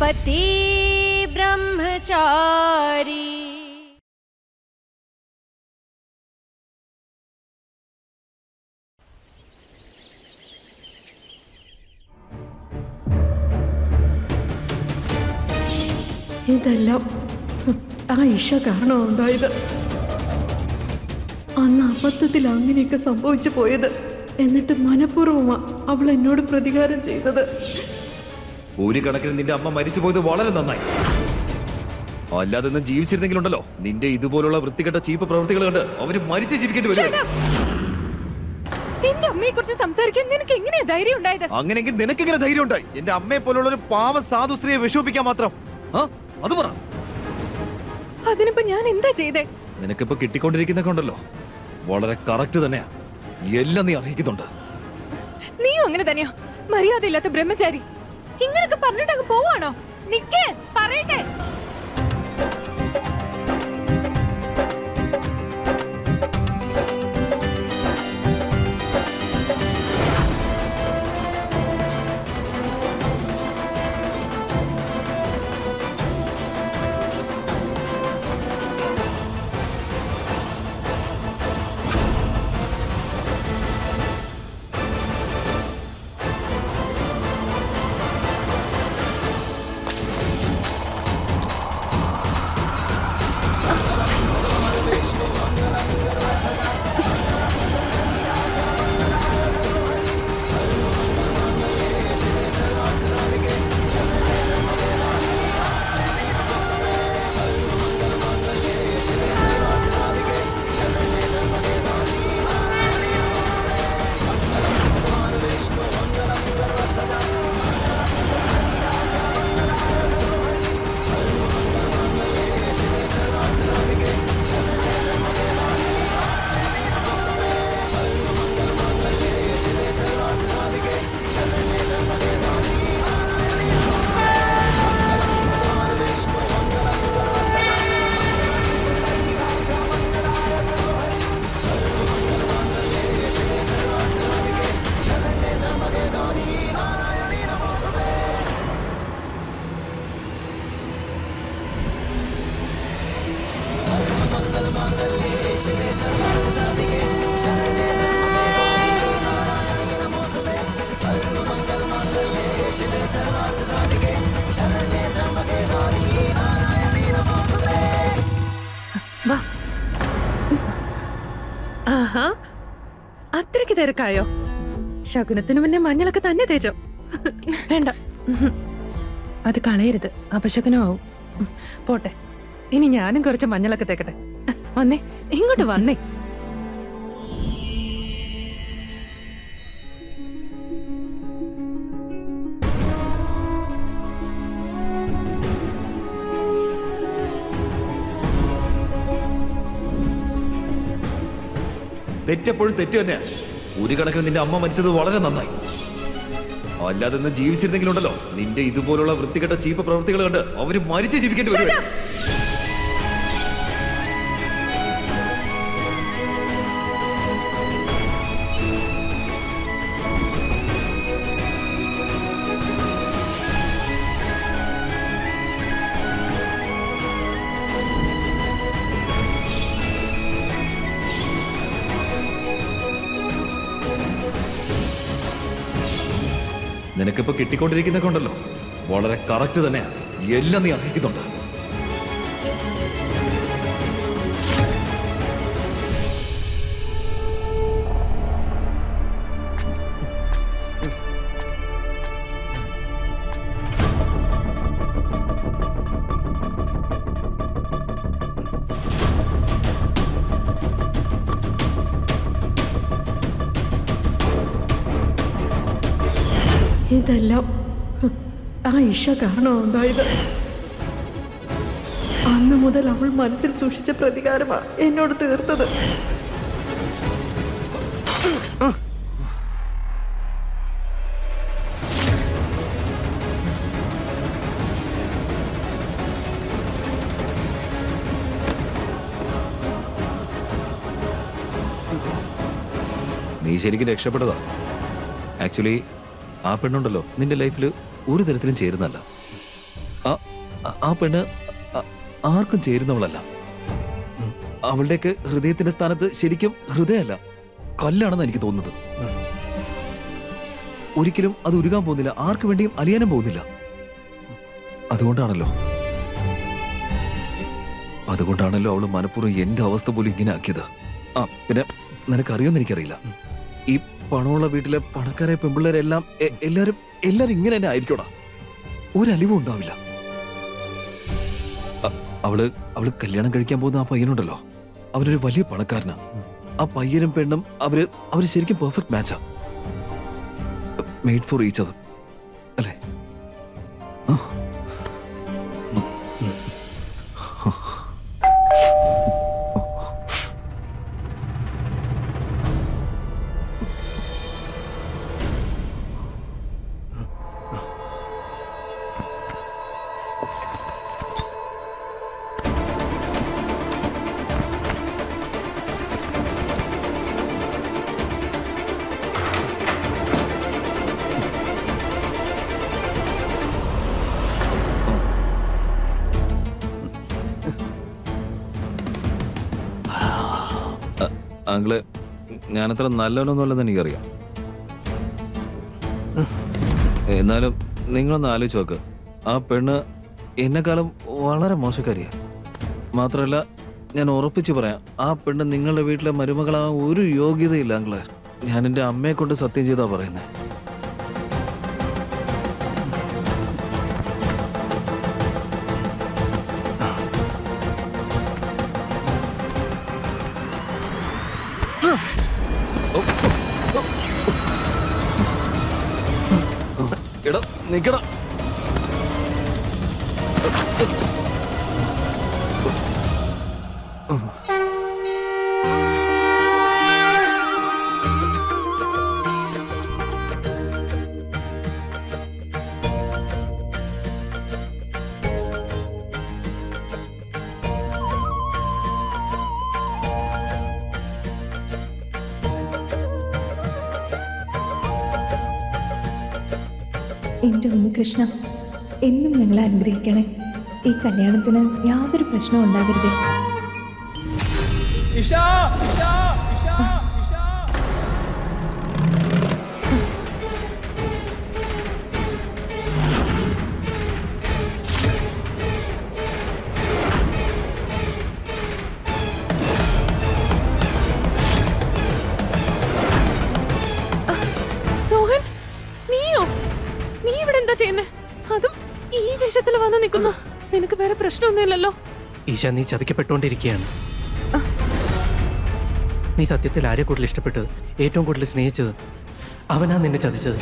पति ब्रह्मचारी। ഇതെല്ലാം ആയിഷ കാരണം ഉണ്ടായത്. അന്ന് അബദ്ധത്തിൽ അങ്ങനെയൊക്കെ സംഭവിച്ചു പോയത്. എന്നിട്ട് മനഃപൂർവ്വമാ അവൾ എന്നോട് പ്രതികാരം ചെയ്തത്. ഒരു കണക്കിന് നിന്റെ അമ്മ മരിച്ചു പോയത് വളരെ നന്നായി. അല്ലാതെ നിന്ന് ജീവിച്ചിരുന്നെങ്കിലുണ്ടല്ലോ, നിന്റെ ഇതുപോലുള്ള വൃത്തികെട്ട ചീപ്പ് പ്രവൃത്തികൾ കണ്ട് അവര് മരിച്ചു ജീവിക്കേണ്ടി വരും. എന്റെ അമ്മയെ കുറിച്ച് സംസാരിക്കാൻ നിനക്ക് എങ്ങനെയാ ധൈര്യം ഉണ്ടായത്? അങ്ങനെയെങ്കിൽ നിനക്ക് എങ്ങനെ ധൈര്യം ഉണ്ടായി എന്റെ അമ്മയെ പോലുള്ള ഒരു പാവ സാധു സ്ത്രീയെ വിഷമിപ്പിക്കാൻ മാത്രം? അത് പറ. അതിനിപ്പോ ഞാൻ എന്താ ചെയ്തേ? നിനക്കിപ്പോ കിട്ടിക്കൊണ്ടിരിക്കുന്നൊക്കെ ഉണ്ടല്ലോ, വളരെ കറക്റ്റ് തന്നെയാ. എല്ലാം നീ അറിയിക്കുന്നുണ്ട്. നീയും അങ്ങനെ തന്നെയാ, മര്യാദയില്ലാത്ത ബ്രഹ്മചാരി. ഇങ്ങനൊക്കെ പറഞ്ഞിട്ട് അങ്ങ് പോവാണോ? നിക്കേ, പറയട്ടെ. ആഹാ, അത്രയ്ക്ക് തിരക്കായോ? ശകുനത്തിന് മുന്നേ മഞ്ഞളൊക്കെ തന്നെ തേച്ചോ? വേണ്ട, അത് കളയരുത്, അപശകുനമാവും. പോട്ടെ, ഇനി ഞാനും കുറച്ച് മഞ്ഞളൊക്കെ തേക്കട്ടെ. വന്നേ, ഇങ്ങോട്ട് വന്നേ. തെറ്റെപ്പോഴും തെറ്റ് തന്നെയാ. ഒരു കണക്കിന് നിന്റെ അമ്മ മരിച്ചത് വളരെ നന്നായി. അല്ലാതെ നിന്ന് ജീവിച്ചിരുന്നെങ്കിലുണ്ടല്ലോ, നിന്റെ ഇതുപോലുള്ള വൃത്തികെട്ട ചീപ്പ് പ്രവൃത്തികൾ കണ്ട് അവര് മരിച്ചു ജീവിക്കേണ്ടി വരും. നിനക്കിപ്പോ കിട്ടിക്കൊണ്ടിരിക്കുന്നൊക്കെ ഉണ്ടല്ലോ, വളരെ കറക്റ്റ് തന്നെയാ. എല്ലാം നീ അറിയിക്കുന്നുണ്ട്. ഇതെല്ലാം ആയിഷ കാരണം ഉണ്ടായത്. അന്ന് മുതൽ അവൾ മനസ്സിൽ സൂക്ഷിച്ച പ്രതികാരമാ എന്നോട് തീർത്തത്. നീ ശരിക്കും രക്ഷപ്പെട്ടതാ. ആക്ച്വലി ആ പെണ്ണുണ്ടല്ലോ നിന്റെ ലൈഫിൽ ഒരു തരത്തിലും ചേരുന്നല്ല. ആ പെണ്ണ് ആർക്കും ചേരുന്നവളല്ല. അവളുടെയൊക്കെ ഹൃദയത്തിന്റെ സ്ഥാനത്ത് ശരിക്കും ഹൃദയമല്ല, കല്ലാണെന്ന് എനിക്ക് തോന്നുന്നത്. ഒരിക്കലും അത് ഉരുകാൻ പോകുന്നില്ല, ആർക്കു വേണ്ടിയും അലിയാനും പോകുന്നില്ല. അതുകൊണ്ടാണല്ലോ അവള് മനഃപൂർവ്വം എന്റെ അവസ്ഥ പോലും ഇങ്ങനെ ആക്കിയത്. പിന്നെ നിനക്കറിയോന്ന് എനിക്കറിയില്ല, ഈ പണമുള്ള വീട്ടിലെ പണക്കാരായ പെമ്പിള്ളേരെല്ലാം എല്ലാരും ഇങ്ങനെ തന്നെ ആയിരിക്കോടാ. ഒരലിവും ഉണ്ടാവില്ല. അവള് കല്യാണം കഴിക്കാൻ പോകുന്ന ആ പയ്യനുണ്ടല്ലോ, അവനൊരു വലിയ പണക്കാരനാ. ആ പയ്യനും പെണ്ണും അവര് ശരിക്കും പെർഫെക്റ്റ് മാച്ചാ. മെയ്ഡ് ഫോർ ഈച്ച് അതർ അല്ലേ? ആംഗ്ലേ, ഞാനത്ര നല്ലവനൊന്നുമല്ലെന്ന് എനിക്കറിയാം. എന്നാലും നിങ്ങളൊന്ന് ആലോചിച്ച് നോക്ക്, ആ പെണ്ണ് എന്നെക്കാളും വളരെ മോശക്കാരിയാ. മാത്രമല്ല, ഞാൻ ഉറപ്പിച്ച് പറയാം, ആ പെണ്ണ് നിങ്ങളുടെ വീട്ടിലെ മരുമകളാ ഒരു യോഗ്യതയില്ല ആംഗ്ലേ. ഞാൻ എൻ്റെ അമ്മയെ കൊണ്ട് സത്യം ചെയ്താ പറയുന്നത്. എടാ നിക്കടാ. എൻ്റെ ഉണ്ണികൃഷ്ണ, എന്നും ഞങ്ങളെ അനുഗ്രഹിക്കണേ. ഈ കല്യാണത്തിന് യാതൊരു പ്രശ്നവും ഉണ്ടാകരുതേ. രോഹൻ, നീയോ? നീ ഇവിടെ എന്താ ചെയ്യുന്നേ? അതും ഈ വേഷത്തിൽ വന്ന് നിൽക്കുന്നു. നിനക്ക് വേറെ പ്രശ്നമൊന്നുമില്ലല്ലോ? ഈശ, നീ ചതിക്കപ്പെട്ടുകൊണ്ടിരിക്കുകയാണ്. നീ സത്യത്തിൽ ആരെ കൂടുതൽ ഇഷ്ടപ്പെട്ടത്, ഏറ്റവും കൂടുതൽ സ്നേഹിച്ചത്? അവനാ നിന്നെ ചതിച്ചത്.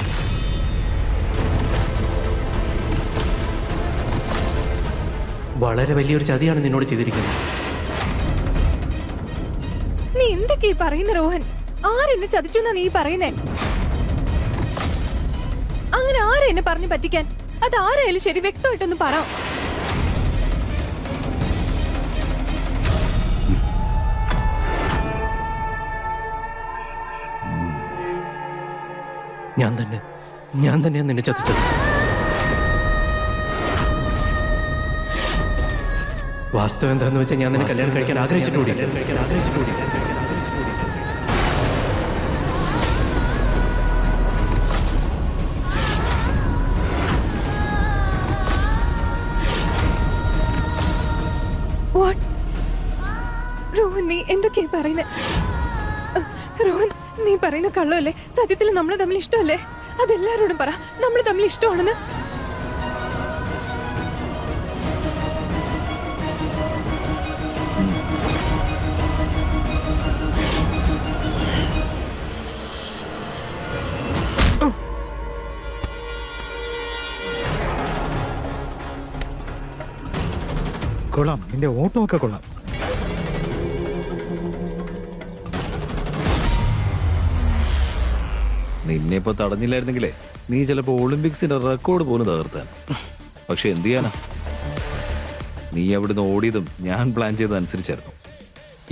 വളരെ വലിയൊരു ചതിയാണ് നിന്നോട് ചെയ്തിരിക്കുന്നത്. നീ എന്തൊക്കെയാ പറയുന്ന രോഹൻ? ആരെന്നെ ചതിച്ചു എന്നാ നീ പറയുന്നേ? അങ്ങനെ ആരെ എന്നെ പറഞ്ഞു പറ്റിക്കാൻ? അത് ആരായാലും ശരി, വ്യക്തമായിട്ടൊന്ന് പറ. ഞാൻ തന്നെയാണ് നിന്നെ ചതിച്ചത്. വാസ്തവം എന്താന്ന് വെച്ചാൽ ഞാൻ നിന്നെ കല്യാണം കഴിക്കാൻ ആഗ്രഹിച്ചിട്ടുകൂടി. രോഹൻ, നീ എന്തൊക്കെയാ പറയുന്നേ? രോഹൻ, നീ പറയുന്ന കള്ളല്ലേ? സത്യത്തിൽ നമ്മൾ തമ്മിൽ ഇഷ്ടമല്ലേ? അതെല്ലാരോടും പറ, നമ്മൾ തമ്മിൽ ഇഷ്ടമാണെന്ന്. കൊള്ളാം, നിന്റെ ഓട്ടോ ഒക്കെ കൊള്ളാം. നിന്നെ ഇപ്പൊ തടഞ്ഞില്ലായിരുന്നെങ്കിലേ നീ ചിലപ്പോ ഒളിമ്പിക്സിന്റെ റെക്കോർഡ് പോലും തകർത്താൻ. പക്ഷെ എന്ത് ചെയ്യാനാ, നീ അവിടുന്ന് ഓടിയതും ഞാൻ പ്ലാൻ ചെയ്തതനുസരിച്ചായിരുന്നു.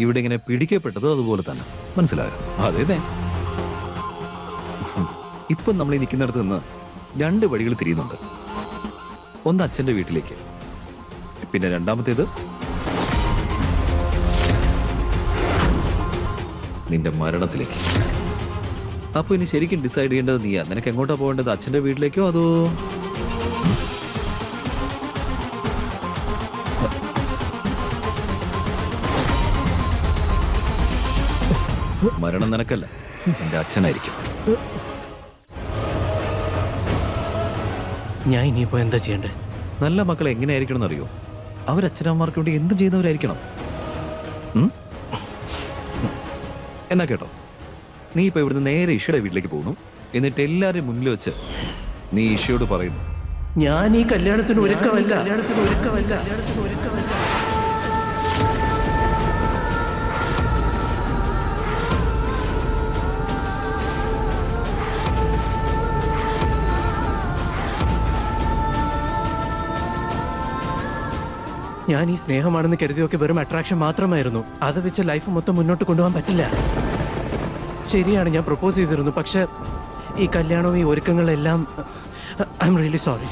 ഇവിടെ ഇങ്ങനെ പിടിക്കപ്പെട്ടതും അതുപോലെ തന്നെ, മനസ്സിലായോ? അതേതെ. ഇപ്പൊ നമ്മൾ ഈ നിൽക്കുന്നിടത്ത് നിന്ന് രണ്ട് വഴികൾ തിരിയുന്നുണ്ട്. ഒന്ന് അച്ഛൻ്റെ വീട്ടിലേക്ക്, പിന്നെ രണ്ടാമത്തേത് നിന്റെ മരണത്തിലേക്ക്. അപ്പൊ ഇനി ശരിക്കും ഡിസൈഡ് ചെയ്യേണ്ടത് നീയാ. നിനക്ക് എങ്ങോട്ടാ പോകേണ്ടത്? അച്ഛൻ്റെ വീട്ടിലേക്കോ അതോ മരണം നിനക്കല്ല, എന്റെ അച്ഛനായിരിക്കും. ഞാൻ ഇനിയിപ്പോ എന്താ ചെയ്യണ്ടേ? നല്ല മക്കൾ എങ്ങനെയായിരിക്കണം എന്നറിയോ? അവരച്ഛനമ്മമാർക്ക് വേണ്ടി എന്ത് ചെയ്യുന്നവരായിരിക്കണം. ഉം? എന്നാ കേട്ടോ, നീ ഇപ്പൊ ഇവിടുന്ന് നേരെ ഇഷയുടെ വീട്ടിലേക്ക് പോകുന്നു. എന്നിട്ട് എല്ലാവരെയും മുന്നിൽ വെച്ച് നീ ഇഷയോട് പറയുന്നു, ഞാൻ ഈ കല്യാണത്തിന് ഒരുക്കമല്ല. ഞാൻ ഈ സ്നേഹമാണെന്ന് കരുതിയൊക്കെ വെറും അട്രാക്ഷൻ മാത്രമായിരുന്നു. അത് വെച്ച് ലൈഫ് മൊത്തം മുന്നോട്ട് കൊണ്ടുപോകാൻ പറ്റില്ല. ശരിയാണ്, ഞാൻ പ്രപ്പോസ് ചെയ്തിരുന്നു. പക്ഷെ ഈ കല്യാണവും ഈ ഒരുക്കങ്ങളെല്ലാം ഐ എം റിയലി സോറി.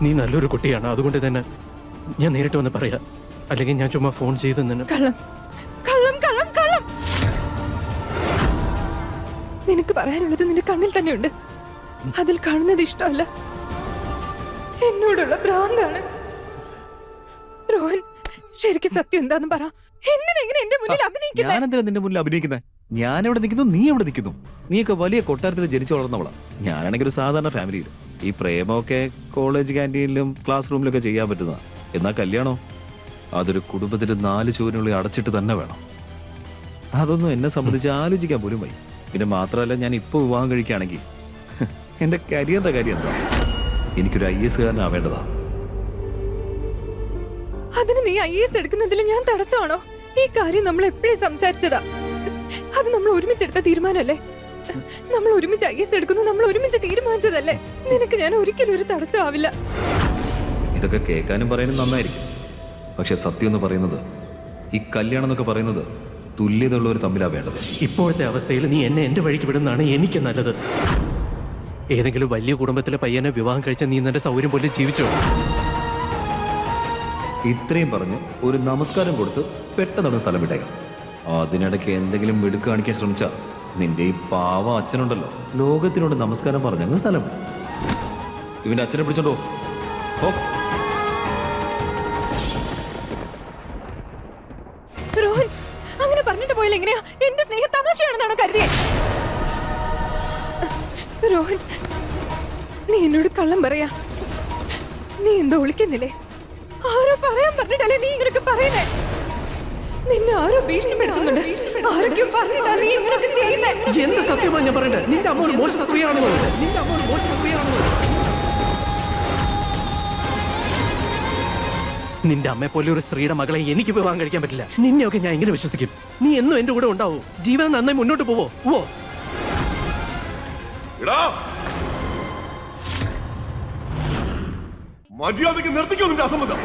നീ നല്ലൊരു കുട്ടിയാണ്, അതുകൊണ്ട് തന്നെ ഞാൻ നേരിട്ട് വന്ന് പറയാം. അല്ലെങ്കിൽ ഞാൻ ചുമ്മാ ഫോൺ ചെയ്ത് നിന്ന് കള്ളം കള്ളം കള്ളം കള്ളം. നിനക്ക് പറയാനുള്ളത് നിന്റെ കണ്ണിൽ തന്നെയുണ്ട്. അതിൽ കാണുന്നത് ഇഷ്ടമല്ല, എന്നോടുള്ള ഭ്രാന്താണ്. രോഹൻ, ശരിക്കും സത്യം എന്താന്ന് പറ. എന്തിനെങ്ങനെ എന്റെ മുന്നിൽ അഭിനയിക്കുന്നത്? ഞാനെന്തിനാ നിന്റെ മുന്നിൽ അഭിനയിക്കുന്നത്? ഞാൻ എവിടെ നിൽക്കുന്നു, നീ എവിടെ നിൽക്കുന്നു? നീയൊക്കെ വലിയ കൊട്ടാരത്തിൽ ജനിച്ചു വളർന്നവളാ. ഞാനാണെങ്കിൽ ഒരു സാധാരണ ഫാമിലിയിൽ. ഈ പ്രേമമൊക്കെ കോളേജ് ക്യാൻറ്റീനിലും ക്ലാസ് റൂമിലൊക്കെ ചെയ്യാൻ പറ്റുന്ന. എന്നാൽ കല്യാണോ, അതൊരു കുടുംബത്തിന്റെ 4 ചുവരിനുള്ളിൽ അടച്ചിട്ട് തന്നെ വേണം. അതൊന്നും എന്നെ സംബന്ധിച്ച് ആലോചിക്കാൻ പോലും വയ്യ. പിന്നെ മാത്രമല്ല, ഞാൻ ഇപ്പോൾ വിവാഹം കഴിക്കുകയാണെങ്കിൽ എന്റെ കരിയറിന്റെ കാര്യം എന്താ? എനിക്കൊരു IAS കാരനാവേണ്ടതാ. അതിന് നീ IAS എടുക്കുന്നതിൽ ഞാൻ തടസ്സമാണോ? ഈ കാര്യം നമ്മൾ എപ്പോഴും സംസാരിച്ചതാ. അത് നമ്മൾ ഒരുമിച്ചെടുത്ത തീരുമാനമല്ലേ? നമ്മൾ ഒരുമിച്ച് IAS എടുക്കുന്നു, നമ്മൾ ഒരുമിച്ച് തീരുമാനിച്ചതല്ലേ? നിനക്ക് ഞാൻ ഒരിക്കലും ഒരു തടസ്സമാവില്ല. ഇതൊക്കെ കേൾക്കാനും പറയാനും നന്നായിരിക്കും. പക്ഷെ സത്യം എന്ന് പറയുന്നത്, ഈ കല്യാണം എന്നൊക്കെ പറയുന്നത് തുല്യതയുള്ളവർ തമ്മിലാ വേണ്ടത്. ഇപ്പോഴത്തെ അവസ്ഥയിൽ നീ എന്നെ എന്റെ വഴിക്ക് വിടുന്നതാണ് എനിക്ക് നല്ലത്. ഏതെങ്കിലും വലിയ കുടുംബത്തിലെ പയ്യനെ വിവാഹം കഴിച്ച നീ നിന്റെ സൗകര്യം പോലെ ജീവിച്ചോ? ഇത്രയും പറഞ്ഞ് ഒരു നമസ്കാരം കൊടുത്ത് പെട്ടെന്ന് സ്ഥലം വിട്ടേക്കാം. അതിനിടയ്ക്ക് എന്തെങ്കിലും മിടുക്ക് കാണിക്കാൻ ശ്രമിച്ചാ നിന്റെ ഈ പാവ അച്ഛനുണ്ടല്ലോ, ലോകത്തിനോട് നമസ്കാരം പറഞ്ഞങ്ങ് സ്ഥലം വിടും. ഇവന്റെ അച്ഛനെ പിടിച്ചോണ്ടോ. രോഹൻ, അങ്ങനെ പറഞ്ഞിട്ട് പോയാൽ എങ്ങനെയാ? എന്റെ സ്നേഹം തമാശയാണെന്നാണ് കരുതിയേ? രോഹൻ, നീ എന്നോട് കള്ളം പറയാ. നീ എന്താ ഒളിക്കുന്നില്ലേ? ആരോ പറയാൻ പറഞ്ഞിട്ടല്ലേ നീ ഇങ്ങനൊക്കെ പറയുന്നേ? നിന്നെ ആരോ ഭീഷണിപ്പെടുത്തുന്നുണ്ട്. ആരൊക്കെയോ പറഞ്ഞിട്ടാ നീ ഇങ്ങനൊക്കെ ചെയ്യുന്നേ? എന്ത് സത്യമാണ് ഞാൻ പറയണ്ടേ? നിന്റെ അമ്മ ഒരു മോശ സ്ത്രീയാണെന്ന് പറഞ്ഞത്. നിന്റെ അമ്മ ഒരു മോശ സ്ത്രീയാണെന്ന് പറഞ്ഞത്. നിന്റെ അമ്മയെ പോലെ ഒരു സ്ത്രീയുടെ മകളെ എനിക്ക് വിവാഹം കഴിക്കാൻ പറ്റില്ല. നിന്നെയൊക്കെ ഞാൻ എങ്ങനെ വിശ്വസിക്കും? നീ എന്നും എന്റെ കൂടെ ഉണ്ടാവൂ. ജീവൻ നന്നായി മുന്നോട്ട് പോവോ? ഓ മര്യാദയ്ക്ക് നിർത്തിക്കോ നിന്റെ അസംബന്ധം.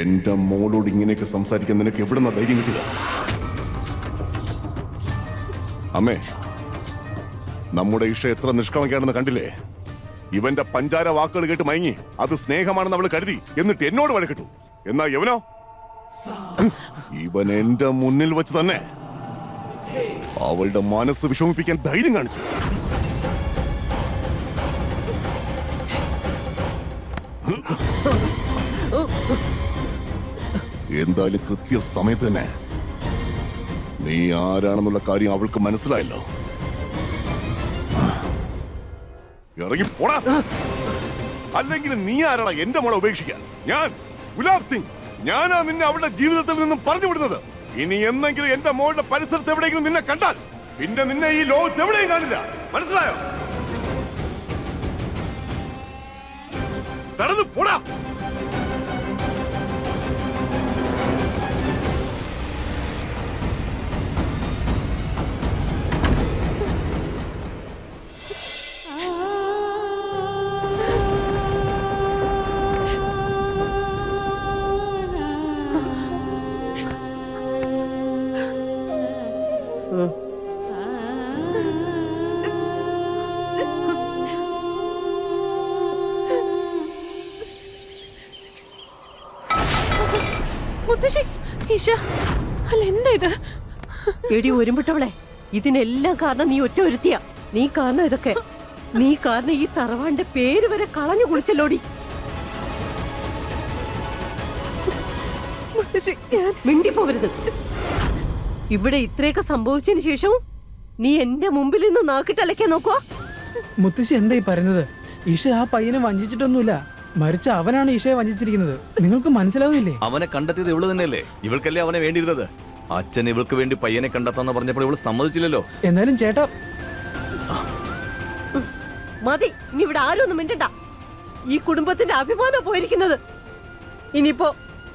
എന്റെ മോളോട് ഇങ്ങനെയൊക്കെ സംസാരിക്കാൻ നിനക്ക് എവിടുന്ന ധൈര്യം കിട്ടിയത്? അമ്മേ, നമ്മുടെ ഇഷ എത്ര നിഷ്കളങ്കയാണെന്ന് കണ്ടില്ലേ? ഇവന്റെ പഞ്ചാര വാക്കുകൾ കേട്ട് മയങ്ങി അത് സ്നേഹമാണെന്ന് അവള് കരുതി. എന്നിട്ട് എന്നോട് വഴക്കിട്ടു. എന്നാ യവനോ, ഇവൻ എന്റെ മുന്നിൽ വെച്ച് തന്നെ അവളുടെ മനസ്സ് വിഷമിപ്പിക്കാൻ ധൈര്യം കാണിച്ചു. എന്തായാലും കൃത്യസമയത്ത് തന്നെ നീ ആരാണെന്നുള്ള കാര്യം അവൾക്ക് മനസ്സിലായല്ലോ. ഇറങ്ങി പോടാ. അല്ലെങ്കിൽ നീ ആരാടാ എന്റെ മോളെ ഉപേക്ഷിക്കാൻ? ഞാൻ ഗുലാബ് സിംഗ്, ഞാനാ നിന്നെ അവളുടെ ജീവിതത്തിൽ നിന്നും പറഞ്ഞു വിടുന്നത്. ഇനി എന്നെങ്കിലും എന്റെ മോളുടെ പരിസരത്ത് എവിടെയെങ്കിലും നിന്നെ കണ്ടാൽ പിന്നെ നിന്നെ ഈ ലോകത്ത് എവിടെയും കാണില്ല. മനസ്സിലായോ? തടഞ്ഞു പോടാ. ഈശ, അല്ല എന്താ ഇത്? എടി ഒരുമ്പിട്ടവളെ, ഇതിനെല്ലാം കാരണം നീ ഒറ്റ ഒരുത്തിയാ. നീ കാരണം ഇതൊക്കെ. നീ കാരണം ഈ തറവാന്റെ പേര് വരെ കളഞ്ഞു കുളിച്ചല്ലോടി. മുത്തശ്ശി, ഞാൻ മിണ്ടിപ്പോവരുത്. ഇവിടെ ഇത്രയൊക്കെ സംഭവിച്ചതിന് ശേഷവും നീ എന്റെ മുമ്പിൽ നിന്ന് നാക്കിട്ടലക്കാൻ നോക്കുക. മുത്തശ്ശി എന്താ ഈ പറയുന്നത്? ഈശ ആ പയ്യനെ വഞ്ചിച്ചിട്ടൊന്നുമില്ല, മറിച്ച് അവനാണ് ഈശയെ വഞ്ചിച്ചിരിക്കുന്നത്. നിങ്ങൾക്ക് മനസ്സിലാവുന്നില്ലേ? അവനെ കണ്ടെത്തിയത് ഇവള് തന്നെയല്ലേ? ഇവൾക്കല്ലേ അവനെ വേണ്ടിയിരുന്നത്? അച്ഛൻ ഇവൾക്ക് വേണ്ടി പയ്യനെ കണ്ടെത്താന്ന് പറഞ്ഞപ്പോൾ ഇവള് സമ്മതിച്ചില്ലല്ലോ. എന്നാലും ചേട്ടാ, മതി, ഇനി ഇവിടെ ആരും ഒന്നും മിണ്ടണ്ട. ഈ കുടുംബത്തിന്റെ അഭിമാനം പോയിരിക്കുന്നത്. ഇനിയിപ്പോ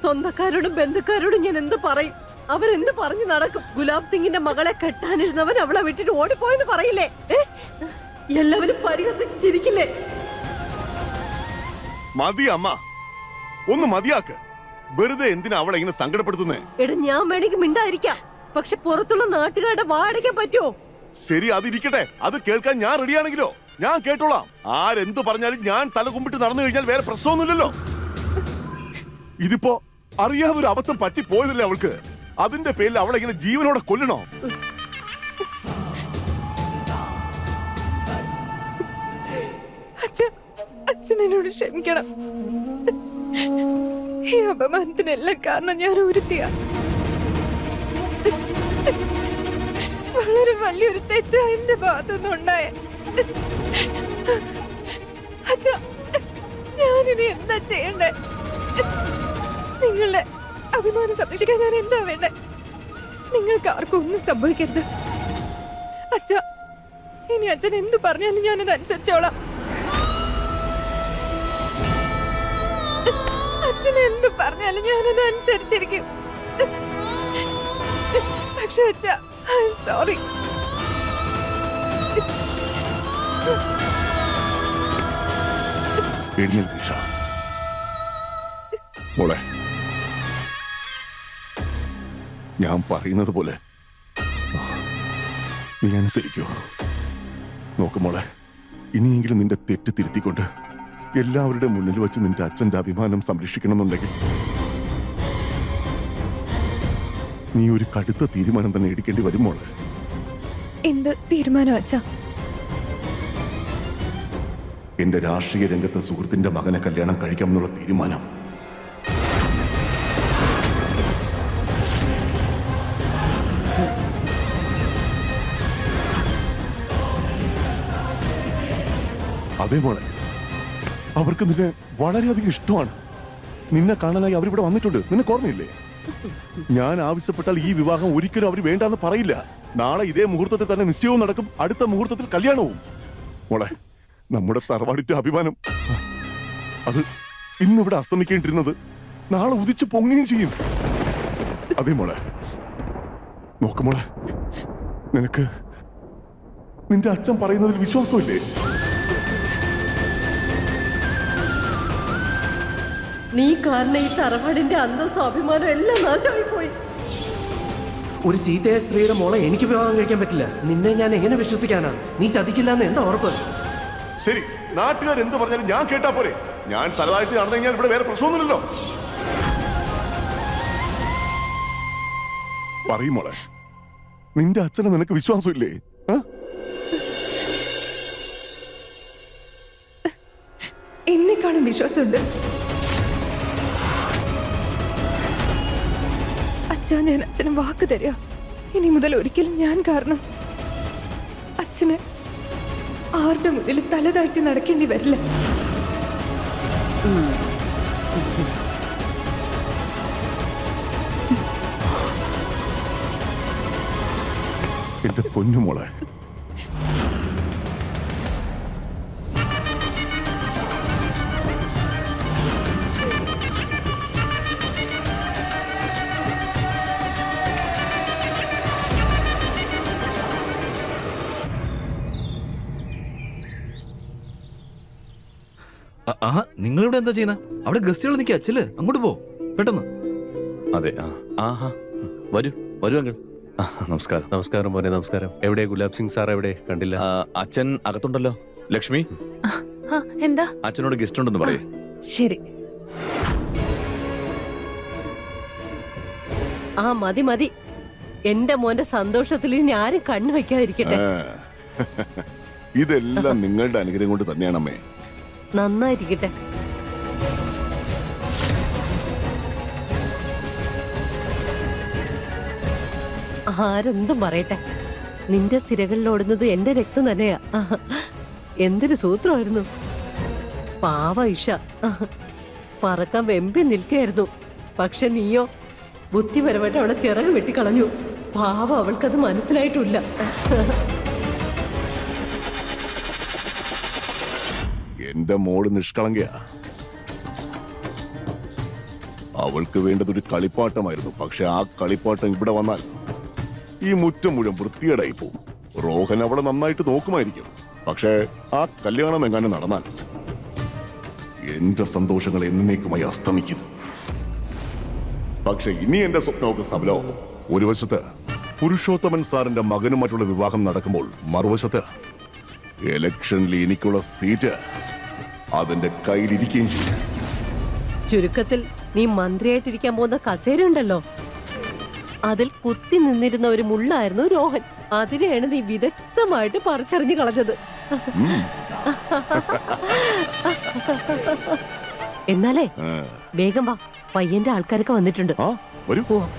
സ്വന്തക്കാരോടും ബന്ധുക്കാരോടും ഞാൻ എന്ത് പറയും? അവരെന്ത് പറഞ്ഞു നടക്കും? ഗുലാബ് സിംഗിന്റെ മകളെ കെട്ടാനിരുന്നവൻ അവളെ വിട്ടിട്ട് ഓടിപ്പോയെന്ന് പറയില്ലേ? എല്ലാവരും പരിഹസിച്ച് ചിരിക്കില്ലേ? മതി അമ്മ, ഒന്ന് മതിയാക്ക്. വെറുതെ എന്തിനാ അവളെ ഇങ്ങനെ സങ്കടപ്പെടുത്തുന്നേ? എടാ, ഞാൻ വേണമെങ്കിൽ മിണ്ടായിരിക്കാം, പക്ഷെ പുറത്തുള്ള നാട്ടുകാരുടെ വാടകയ്ക്കാൻ പറ്റുമോ? ശരി, അതിരിക്കട്ടെ. അത് കേൾക്കാൻ ഞാൻ റെഡിയാണെങ്കിലോ ഞാൻ കേട്ടോളാം. ആരെന്ത് പറഞ്ഞാലും ഞാൻ തല കുമ്പിട്ട് നടന്നു കഴിഞ്ഞാൽ വേറെ പ്രശ്നമൊന്നുമില്ലല്ലോ. ഇതിപ്പോ അറിയാതെ ഒരു അബദ്ധം പറ്റി പോയതല്ലേ അവൾക്ക്. അതിന്റെ പേരിൽ അവളെ ഇങ്ങനെ ജീവനോടെ കൊല്ലണോ? അച്ഛൻ എന്നോട് ക്ഷമിക്കണം. ഈ അപമാനത്തിനെല്ലാം കാരണം ഞാൻ ഒരുത്തിയാ. വളരെ വലിയൊരു തെറ്റാ എന്റെ ഭാഗത്തുനിന്നുണ്ടായ. അച്ഛാ, ഞാനിനി എന്താ ചെയ്യണ്ടേ? നിങ്ങളുടെ അഭിമാനം സംരക്ഷിക്കാൻ ഞാൻ എന്താ വേണ്ടേ? നിങ്ങൾക്ക് ആർക്കും ഒന്നും സംഭവിക്കരുത്. അച്ഛാ, ഇനി അച്ഛൻ എന്ത് പറഞ്ഞാലും ഞാനത് അനുസരിച്ചോളാം. അച്ഛൻ എന്ത് പറഞ്ഞാലും ഞാനത് അനുസരിച്ചിരിക്കും. പക്ഷെ അച്ഛാ, ഐ എം സോറി. മോളെ, ഞാൻ പറയുന്നത് പോലെ നീ അനുസരിക്കോ? നോക്കുമോളെ, ഇനിയെങ്കിലും നിന്റെ തെറ്റ് തിരുത്തിക്കൊണ്ട് എല്ലാവരുടെ മുന്നിൽ വെച്ച് നിന്റെ അച്ഛന്റെ അഭിമാനം സംരക്ഷിക്കണമെന്നുണ്ടെങ്കിൽ നീ ഒരു കടുത്ത തീരുമാനം തന്നെ എടുക്കേണ്ടി വരും മോളെ. എന്ത് തീരുമാനം അച്ഛാ? എന്റെ രാഷ്ട്രീയ രംഗത്തെ സുഹൃത്തിന്റെ മകനെ കല്യാണം കഴിക്കാമെന്നുള്ള തീരുമാനം. അതേ മോളെ, അവർക്ക് നിന്നെ വളരെയധികം ഇഷ്ടമാണ്. നിന്നെ കാണാനായി അവരിവിടെ വന്നിട്ടുണ്ട്. നിനക്ക് ഓർമ്മയില്ലേ? ഞാൻ ആവശ്യപ്പെട്ടാൽ ഈ വിവാഹം ഒരിക്കലും അവർ വേണ്ടാന്ന് പറയില്ല. നാളെ ഇതേ മുഹൂർത്തത്തിൽ തന്നെ നിശ്ചയവും നടക്കും, അടുത്ത മുഹൂർത്തത്തിൽ കല്യാണവും. മോളെ, നമ്മുടെ തറവാടിന്റെ അഭിമാനം അത് ഇന്നിവിടെ അസ്തമിക്കേണ്ടിരുന്നത് നാളെ ഉദിച്ചു പൊങ്ങുകയും ചെയ്യും. അതേ മോളെ, നോക്കുമോളെ, നിനക്ക് നിന്റെ അച്ഛൻ പറയുന്നതിൽ വിശ്വാസമില്ലേ? നീ കാരണം ഈ തറവാടിന്റെ അന്തസ്സും അഭിമാനം എല്ലാം നാശമായി പോയി. ഒരു ചീത്തയായ സ്ത്രീയുടെ മോളെ എനിക്ക് വിവാഹം കഴിക്കാൻ പറ്റില്ല. നിന്നെ ഞാൻ എങ്ങനെ വിശ്വസിക്കാനാണ്? നീ ചതിക്കില്ല എന്ന് എന്താ ഉറപ്പ്? ശരി, നാട്ടുകാർ എന്ത് പറഞ്ഞാലും ഞാൻ കേട്ടാ പോരെ? ഞാൻ തലതാഴ്ത്തി നടന്നു കഴിഞ്ഞാൽ ഇവിടെ വേറെ പ്രശ്നമൊന്നുമില്ലല്ലോ. പറയും മോളെ, നിന്റെ അച്ഛനെ നിനക്ക് വിശ്വാസമില്ലേ? എന്നെക്കാളും വിശ്വാസമുണ്ട് അച്ഛാ. ഞാൻ അച്ഛന് വാക്ക് തരിക, ഇനി മുതൽ ഒരിക്കലും ഞാൻ കാരണം അച്ഛന് ആരുടെ മുന്നിൽ തല താഴ്ത്തി നടക്കേണ്ടി വരില്ല. എന്റെ പൊന്നുമോളെ, ആഹാ, നിങ്ങളിവിടെ എന്താ ചെയ്യുന്ന? അവിടെ ഗസ്റ്റുകൾ നിൽക്കുക. അച്ഛല് അങ്ങോട്ട് പോ പെട്ടെന്ന്. അതെ, ആഹാ, വരൂ വരൂ അങ്കിൾ. നമസ്കാരം. നമസ്കാരം മോനെ, നമസ്കാരം. എവിടെ ഗുലാബ് സിംഗ് സാർ? എവിടെ? കണ്ടില്ല. അച്ഛൻ അകത്തുണ്ടല്ലോ. ലക്ഷ്മി, എന്താ? അച്ഛനോട് ഗസ്റ്റ് ഉണ്ടെന്ന് പറയേ. ശരി. ആ മതി മതി, എന്റെ മോന്റെ സന്തോഷത്തിൽ ഇനി ആരും കണ്ണു വെക്കാതിരിക്കട്ടെ. ഇതെല്ലാം നിങ്ങളുടെ അനുഗ്രഹം കൊണ്ട് തന്നെയാണ് അമ്മേ. നന്നായിരിക്കട്ടെ. ആരെന്തും പറയട്ടെ, നിന്റെ സിരകളിൽ ഓടുന്നത് എന്റെ രക്തം തന്നെയാ. എന്തൊരു സൂത്രമായിരുന്നു. പാവ ഇഷ പറക്കാൻ വെമ്പി നിൽക്കായിരുന്നു. പക്ഷെ നീയോ ബുദ്ധിപരമായിട്ട് അവളെ ചിറക് വെട്ടിക്കളഞ്ഞു. പാവ അവൾക്കത് മനസ്സിലായിട്ടില്ല. എന്റെ മോള് നിഷ്കളങ്കയാ. അവൾക്ക് വേണ്ടത് ഒരു കളിപ്പാട്ടമായിരുന്നു. പക്ഷെ ആ കളിപ്പാട്ടം ഇവിടെ വന്നാൽ ഈ മുറ്റം മുഴുവൻ വൃത്തികേടായി പോവും. റോഹൻ അവളെ നന്നായിട്ട് നോക്കുമായിരിക്കും. പക്ഷേ ആ കല്യാണം എങ്ങാനും നടന്നാൽ എന്റെ സന്തോഷങ്ങൾ എന്നേക്കുമായി അസ്തമിക്കും. പക്ഷെ ഇനി എന്റെ സ്വപ്നമൊക്കെ സബലോ. ഒരു വശത്ത് പുരുഷോത്തമൻ സാറിന്റെ മകനും മറ്റുള്ള വിവാഹം നടക്കുമ്പോൾ മറുവശത്ത് ഇലക്ഷനിൽ എനിക്കുള്ള സീറ്റ് അതിന്റെ കയ്യിലിരിക്കുകയും ചെയ്യും. ചുരുക്കത്തിൽ നീ മന്ത്രിയായിട്ടിരിക്കാൻ പോകുന്ന കസേര ഉണ്ടല്ലോ, അതിൽ കുത്തി നിന്നിരുന്ന ഒരു മുള്ളായിരുന്നു രോഹൻ. അതിനെയാണ് നീ വിദഗ്ധമായിട്ട് പറിച്ചറിഞ്ഞു കളഞ്ഞത്. എന്നാലേ വേഗം വാ, പയ്യന്റെ ആൾക്കാരൊക്കെ വന്നിട്ടുണ്ട്. വരൂ. പോവാം.